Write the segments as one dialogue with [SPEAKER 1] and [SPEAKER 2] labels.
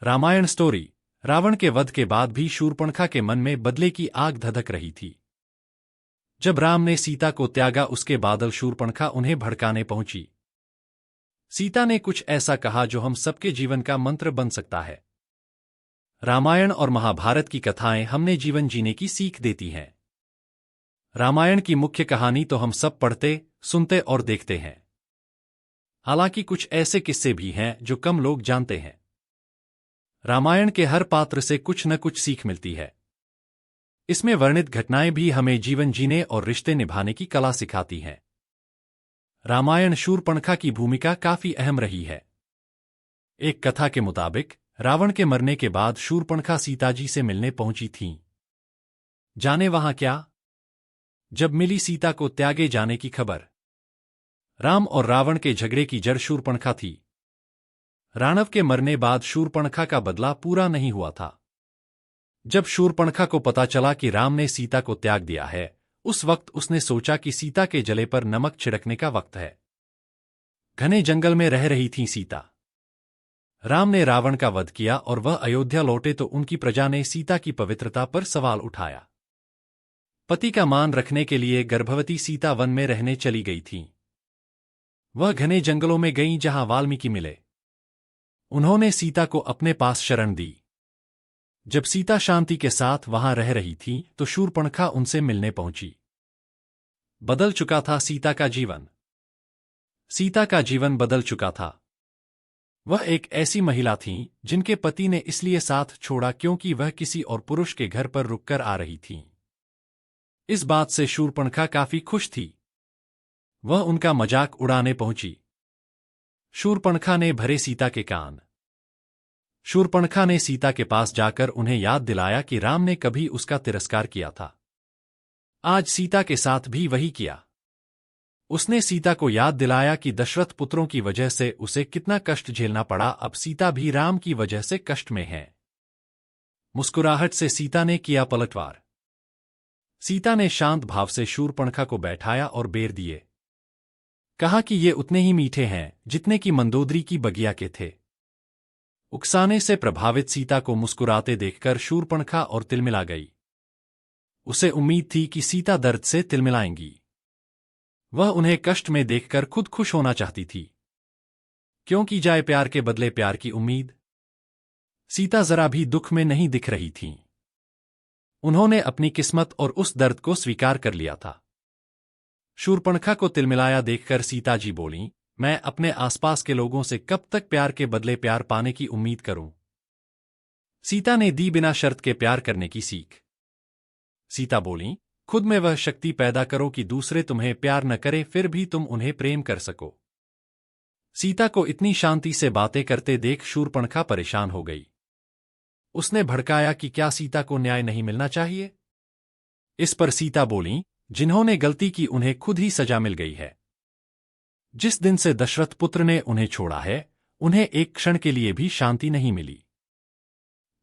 [SPEAKER 1] Ramayan story. Ravan के वध के बाद भी शूर्पणखा के मन में बदले की आग धधक रही थी। जब राम ने सीता को त्यागा उसके बादल शूर्पणखा उन्हें भड़काने पहुंची। सीता ने कुछ ऐसा कहा जो हम सबके जीवन का मंत्र बन सकता है। रामायण और महाभारत की कथाएं हमने जीवन जीने की सीख देती हैं। रामायण की मुख्य कहानी तो हम सब पढ़ते, सुनते और देखते हैं। हालांकि कुछ ऐसे किस्से भी हैं जो कम लोग जानते हैं। रामायण के हर पात्र से कुछ न कुछ सीख मिलती है। इसमें वर्णित घटनाएं भी हमें जीवन जीने और रिश्ते निभाने की कला सिखाती हैं। रामायण शूर्पणखा की भूमिका काफी अहम रही है। एक कथा के मुताबिक रावण के मरने के बाद शूर्पणखा सीताजी से मिलने पहुंची थीं। जाने वहां क्या? जब मिली सीता को त्यागे जाने की खबर। राम और रावण के झगड़े की जड़ शूर्पणखा थी। राणव के मरने बाद शूर्पणखा का बदला पूरा नहीं हुआ था। जब शूर्पणखा को पता चला कि राम ने सीता को त्याग दिया है, उस वक्त उसने सोचा कि सीता के जले पर नमक छिड़कने का वक्त है। घने जंगल में रह रही थी सीता। राम ने रावण का वध किया और वह अयोध्या लौटे तो उनकी प्रजा ने सीता की पवित्रता पर सवाल उठाया। पति का मान रखने के लिए गर्भवती सीता वन में रहने चली गई थीं। वह घने जंगलों में गईं जहां वाल्मीकि मिले। उन्होंने सीता को अपने पास शरण दी। जब सीता शांति के साथ वहां रह रही थी तो शूर्पणखा उनसे मिलने पहुंची। बदल चुका था सीता का जीवन। सीता का जीवन बदल चुका था। वह एक ऐसी महिला थीं जिनके पति ने इसलिए साथ छोड़ा क्योंकि वह किसी और पुरुष के घर पर रुककर आ रही थीं। इस बात से शूर्पणखा काफी खुश थी। वह उनका मजाक उड़ाने पहुंची। शूर्पणखा ने भरे सीता के कान। शूर्पणखा ने सीता के पास जाकर उन्हें याद दिलाया कि राम ने कभी उसका तिरस्कार किया था। आज सीता के साथ भी वही किया। उसने सीता को याद दिलाया कि दशरथ पुत्रों की वजह से उसे कितना कष्ट झेलना पड़ा। अब सीता भी राम की वजह से कष्ट में है। मुस्कुराहट से सीता ने किया पलटवार। सीता ने शांत भाव से शूर्पणखा को बैठाया और बेर दिए। कहा कि ये उतने ही मीठे हैं जितने कि मंदोदरी की बगिया के थे। उकसाने से प्रभावित सीता को मुस्कुराते देखकर शूर्पणखा और तिलमिला गई। उसे उम्मीद थी कि सीता दर्द से तिलमिलाएंगी। वह उन्हें कष्ट में देखकर खुद खुश होना चाहती थी। क्यों की जाए प्यार के बदले प्यार की उम्मीद। सीता जरा भी दुख में नहीं दिख रही थीं। उन्होंने अपनी किस्मत और उस दर्द को स्वीकार कर लिया था। शूर्पणखा को तिलमिलाया देखकर सीता जी बोलीं, मैं अपने आसपास के लोगों से कब तक प्यार के बदले प्यार पाने की उम्मीद करूं। सीता ने दी बिना शर्त के प्यार करने की सीख। सीता बोलीं, खुद में वह शक्ति पैदा करो कि दूसरे तुम्हें प्यार न करें फिर भी तुम उन्हें प्रेम कर सको। सीता को इतनी शांति से बातें करते देख शूर्पणखा परेशान हो गई। उसने भड़काया कि क्या सीता को न्याय नहीं मिलना चाहिए। इस पर सीता बोलीं, जिन्होंने गलती की उन्हें खुद ही सजा मिल गई है। जिस दिन से दशरथ पुत्र ने उन्हें छोड़ा है, उन्हें एक क्षण के लिए भी शांति नहीं मिली।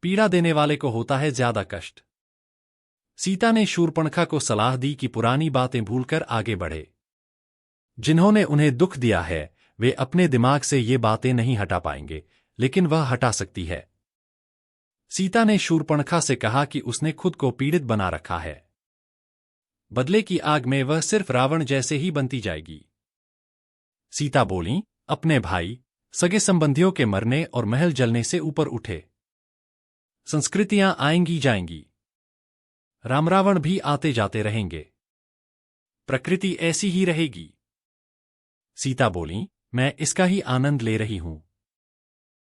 [SPEAKER 1] पीड़ा देने वाले को होता है ज्यादा कष्ट। सीता ने शूर्पणखा को सलाह दी कि पुरानी बातें भूलकर आगे बढ़े। जिन्होंने उन्हें दुख दिया है वे अपने दिमाग से ये बातें नहीं हटा पाएंगे, लेकिन वह हटा सकती है। सीता ने शूर्पणखा से कहा कि उसने खुद को पीड़ित बना रखा है। बदले की आग में वह सिर्फ रावण जैसे ही बनती जाएगी। सीता बोलीं, अपने भाई, सगे संबंधियों के मरने और महल जलने से ऊपर उठे। संस्कृतियां आएंगी जाएंगी। राम रावण भी आते जाते रहेंगे। प्रकृति ऐसी ही रहेगी। सीता बोलीं, मैं इसका ही आनंद ले रही हूं।